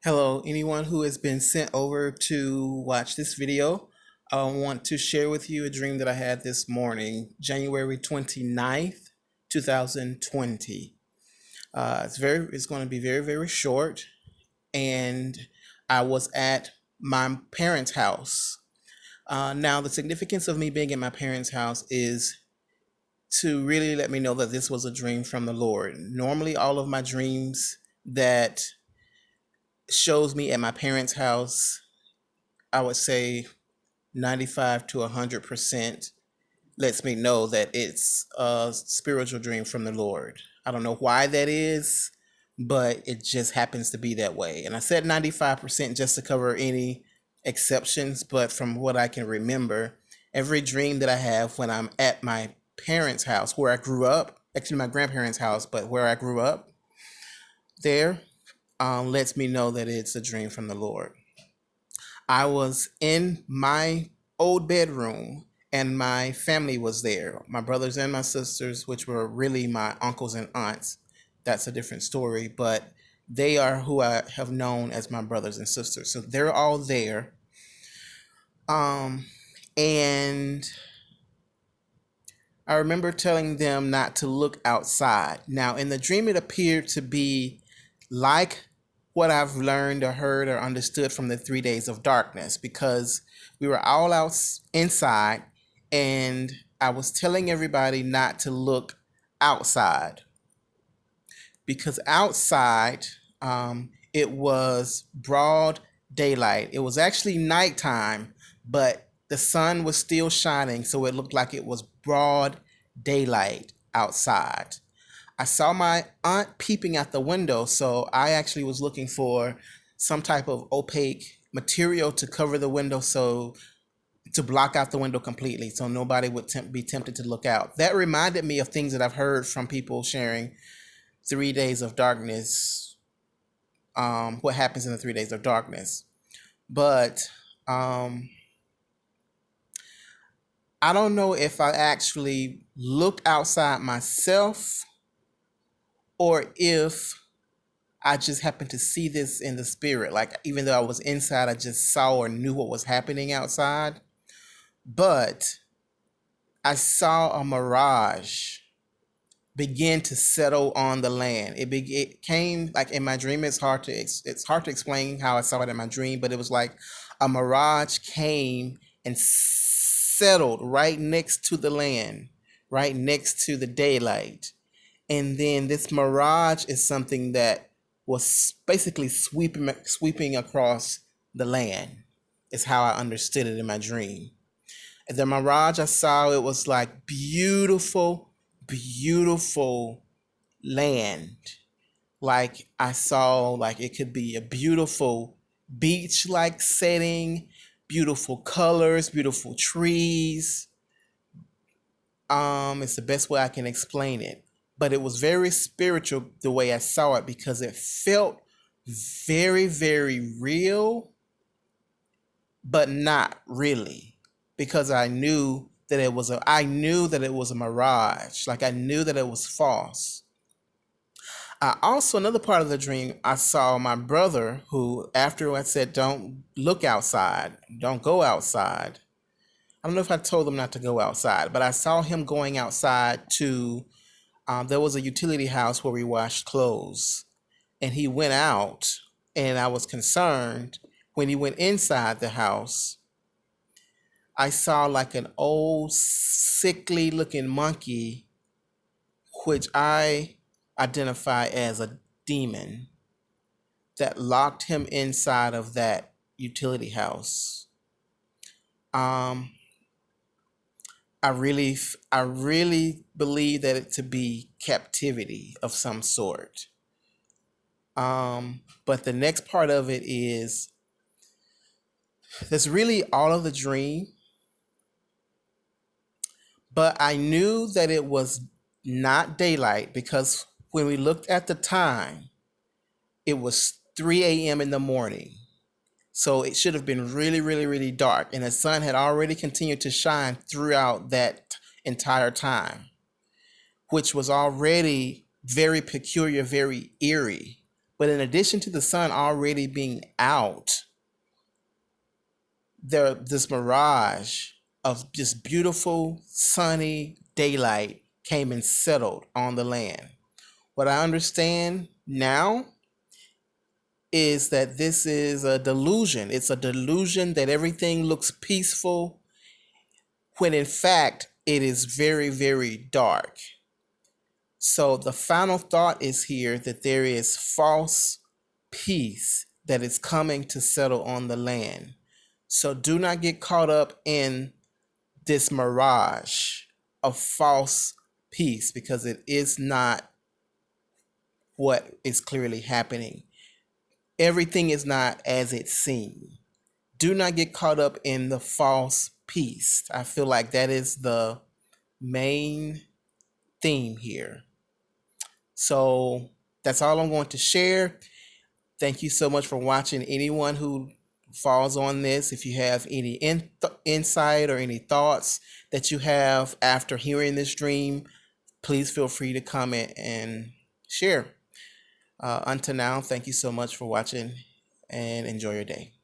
Hello, anyone who has been sent over to watch this video. I want to share with you a dream that I had this morning, January 29th, 2020. It's going to be very short, and I was at my parents' house. Now, the significance of me being at my parents' house is to really let me know that this was a dream from the Lord. Normally, all of my dreams that shows me at my parents' house, I would say 95 to 100% lets me know that it's a spiritual dream from the Lord. I don't know why that is, but it just happens to be that way. And I said 95% just to cover any exceptions, but from what I can remember, every dream that I have when I'm at my parents' house, where I grew up, actually my grandparents' house, but where I grew up, there lets me know that it's a dream from the Lord. I was in my old bedroom and my family was there. My brothers and my sisters, which were really my uncles and aunts. That's a different story, but they are who I have known as my brothers and sisters. So they're all there. Um, and I remember telling them not to look outside. Now, in the dream, it appeared to be like what I've learned or heard or understood from the 3 days of darkness, because we were all out inside and I was telling everybody not to look outside because outside it was broad daylight. It was actually nighttime, but the sun was still shining, so it looked like it was broad daylight outside. I saw my aunt peeping out the window, so I actually was looking for some type of opaque material to cover the window, so to block out the window completely so nobody would be tempted to look out. That reminded me of things that I've heard from people sharing 3 days of darkness, what happens in the 3 days of darkness. But I don't know if I actually looked outside myself or if I just happened to see this in the spirit. Like, even though I was inside, I just saw or knew what was happening outside. But I saw a mirage begin to settle on the land. It came like in my dream. It's hard to explain how I saw it in my dream, but it was like a mirage came and settled right next to the land, right next to the daylight. And then this mirage is something that was basically sweeping across the land. Is how I understood it in my dream. And the mirage I saw, it was like beautiful land. Like I saw, like it could be a beautiful beach-like setting, beautiful colors, beautiful trees. It's the best way I can explain it. But it was very spiritual the way I saw it because it felt very real, but not really. Because I knew that it was a mirage. Like I knew that it was false. I also, another part of the dream, I saw my brother who, after I said, don't look outside, don't go outside. I don't know if I told him not to go outside, but I saw him going outside to, there was a utility house where we washed clothes. And he went out, and I was concerned when he went inside the house. I saw like an old, sickly looking monkey, which I identify as a demon, that locked him inside of that utility house. Um, I really believe that it to be captivity of some sort. But the next part of it is that's really all of the dream. But I knew that it was not daylight because when we looked at the time, it was 3 a.m. in the morning. So it should have been really dark. And the sun had already continued to shine throughout that entire time, which was already very peculiar, very eerie. But in addition to the sun already being out, this mirage of just beautiful sunny daylight came and settled on the land. What I understand now is that this is a delusion. It's a delusion that everything looks peaceful when in fact it is very, very dark. So the final thought is here that there is false peace that is coming to settle on the land. So do not get caught up in this mirage of false peace, because it is not what is clearly happening. Everything is not as it seems. Do not get caught up in the false peace. I feel like that is the main theme here. So that's all I'm going to share. Thank you so much for watching. Anyone who falls on this, if you have any insight or any thoughts that you have after hearing this dream, please feel free to comment and share. Until now, thank you so much for watching and enjoy your day.